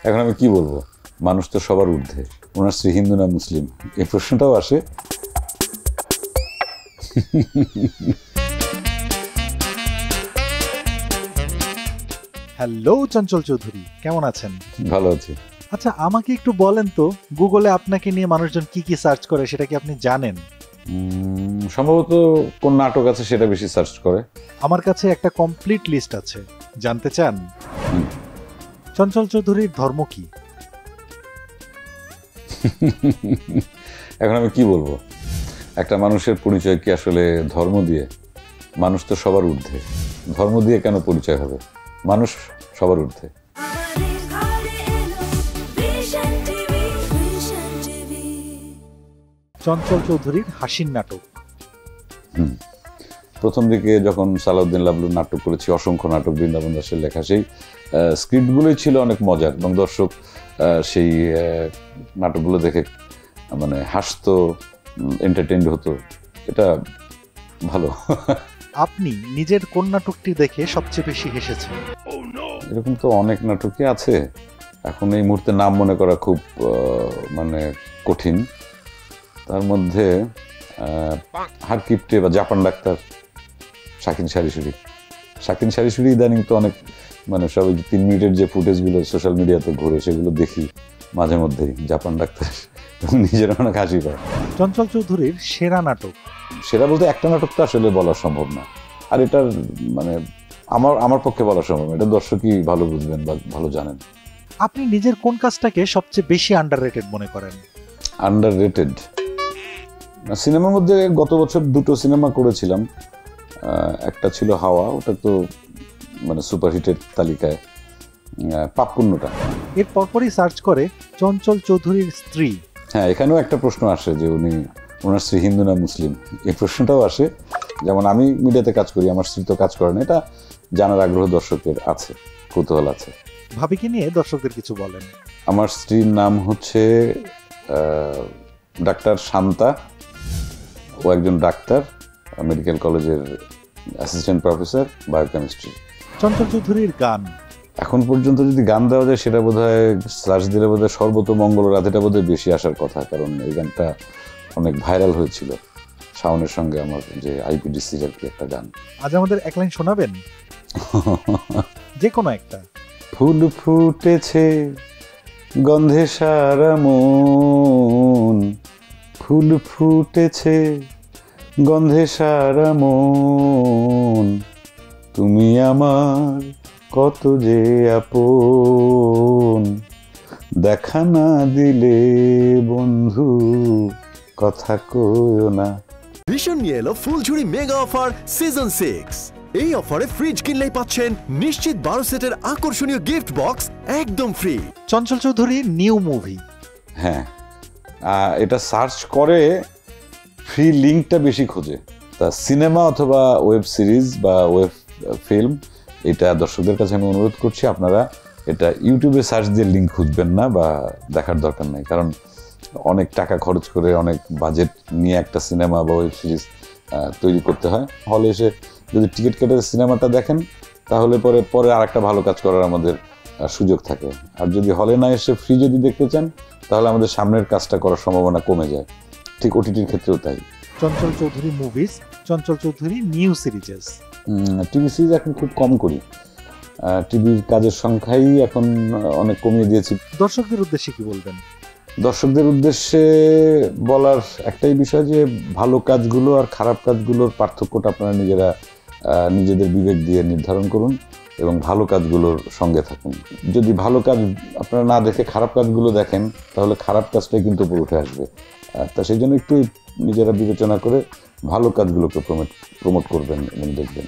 এখন আমি কি বলবো, মানুষ তো সবার ঊর্ধ্বে। ওনার স্ত্রী হিন্দু না মুসলিম, এই প্রশ্নটাও আসে। হ্যালো চঞ্চল চৌধুরী, কেমন আছেন? ভালো আছি। আচ্ছা, আমাকে একটু বলেন তো, গুগলে আপনাকে নিয়ে মানুষজন কি কি সার্চ করে সেটা কি আপনি জানেন? সম্ভবত কোন নাটক আছে সেটা বেশি সার্চ করে। আমার কাছে একটা কমপ্লিট লিস্ট আছে, জানতে চান? চঞ্চল চৌধুরীর ধর্ম কি? এখন আমি কি বলবো, একটা মানুষের পরিচয় কি আসলে ধর্ম দিয়ে? মানুষ তো সবার ঊর্ধ্বে, ধর্ম দিয়ে কেন পরিচয় হবে? মানুষ সবার ঊর্ধ্বে। চঞ্চল চৌধুরীর হাসির নাটক। প্রথম দিকে যখন সালাউদ্দিন লাবলুর নাটক করেছি, অসংখ্য নাটক, বৃন্দাবন দাসের লেখা, সেই স্ক্রিপ্টগুলোই ছিল অনেক মজার এবং দর্শক সেই নাটকগুলো দেখে মানে হাসতো, এন্টারটেইনড হতো। এটা ভালো। আপনি নিজের কোন নাটকটি দেখে সবচেয়ে বেশি হেসেছেন? এরকম তো অনেক নাটকই আছে, এখন এই মুহূর্তে নাম মনে করা খুব মানে কঠিন। তার মধ্যে হারকিপ্টে বা জাপান ডাক্তার, শাকিন সারিসুরি ইদানিং তো অনেক মানে সব 3 মিনিটের যে ফুটেজগুলো সোশ্যাল মিডিয়াতে ঘুরে সেগুলো দেখি মাঝে মধ্যেই। জাপান ডাক্তার নিজের অনেক হাসি পায়। চঞ্চল চৌধুরীর সেরা নাটক? সেরা বলতে একটা নাটক তো আসলে বলা সম্ভব না, আর এটার মানে আমার পক্ষে বলা সম্ভব না, এটা দর্শকই ভালো বুঝবেন বা ভালো জানেন। আপনি নিজের কোন কাজটাকে সবচেয়ে বেশি আন্ডাররেটেড মনে করেন? আন্ডাররেটেড সিনেমার মধ্যে গত বছর 2টো সিনেমা করেছিলাম। একটা ছিল হাওয়া, ওটা তো মানে সুপারহিটের তালিকায়। পাপপুণ্যটা এর পরপরই সার্চ করে চঞ্চল চৌধুরীর স্ত্রী। হ্যাঁ, এখানেও একটা প্রশ্ন আসে যে ওনার স্ত্রী হিন্দু না মুসলিম, এই প্রশ্নটাও আসে। যেমন আমি মিডিয়াতে কাজ করি, আমার স্ত্রী তো কাজ করে না, এটা জানার আগ্রহ দর্শকের আছে, কৌতূহল আছে। ভাবিকে নিয়ে দর্শকদের কিছু বলেন। আমার স্ত্রীর নাম হচ্ছে ডাক্তার শান্তা। ও একজন ডাক্তার, মেডিকেল কলেজের অ্যাসিস্ট্যান্ট প্রফেসর, বায়োকেমিস্ট্রি। চঞ্চল চৌধুরীর গান? এখন পর্যন্ত যদি গান দেওয়া যায় সেটা বোধহয় সার্চ দিলে বোধহয় সর্বতমঙ্গল রাধেটা বোধহয় বেশি আসার কথা, কারণ এই গানটা অনেক ভাইরাল হয়েছিল। শাওনের সঙ্গে আমার যে আইপিডিসির আর কি একটা গান। আজ আমাদের এক লাইন শোনাবেন? যে কোনো একটা। ফুল ফুটেছে গন্ধে সারা মন, ফুল ফুটেছে গন্ধে সারা মন, তুমি আমার কত যে আপন, দেখা না দিলে বন্ধু কথা কইও না। ভীষণ নিয়ে এলো ফুলঝুরি মেগা অফার সিজন 6। এই অফারে ফ্রিজ কিনলেই পাচ্ছেন নিশ্চিত 12 সেটের আকর্ষণীয় গিফট বক্স একদম ফ্রি। চঞ্চল চৌধুরীর নিউ মুভি। হ্যাঁ, এটা সার্চ করে ফ্রি লিঙ্কটা বেশি খোঁজে। তা সিনেমা অথবা ওয়েব সিরিজ বা ওয়েব ফিল্ম, এটা দর্শকদের কাছে আমি অনুরোধ করছি, আপনারা এটা ইউটিউবে সার্চ দিয়ে লিঙ্ক খুঁজবেন না বা দেখার দরকার নেই, কারণ অনেক টাকা খরচ করে অনেক বাজেট নিয়ে একটা সিনেমা বা ওয়েব সিরিজ তৈরি করতে হয়। হলে এসে যদি টিকিট কেটে সিনেমাটা দেখেন তাহলে পরে আর একটা ভালো কাজ করার আমাদের সুযোগ থাকে। আর যদি হলে না এসে ফ্রি যদি দেখতে চান তাহলে আমাদের সামনের কাজটা করার সম্ভাবনা কমে যায়। ঠিক ওটিটির ক্ষেত্রেও তাই। Chanchal Chowdhury movies, Chanchal Chowdhury new সিরিজেস। TV series এখন খুব কম করি, টিভির কাজের সংখ্যাই এখন অনেক কমিয়ে দিয়েছি। দর্শকদের উদ্দেশ্যে কি বলবেন? দর্শকদের উদ্দেশ্যে বলার একটাই বিষয় যে ভালো কাজগুলো আর খারাপ কাজগুলোর পার্থক্যটা আপনারা নিজেদের বিবেক দিয়ে নির্ধারণ করুন এবং ভালো কাজগুলোর সঙ্গে থাকুন। যদি ভালো কাজ আপনারা না দেখে খারাপ কাজগুলো দেখেন তাহলে খারাপ কাজটাই কিন্তু উপরে উঠে আসবে। তা সেই জন্য একটু নিজেরা বিবেচনা করে ভালো কাজগুলোকে প্রমোট করবেন এবং দেখবেন।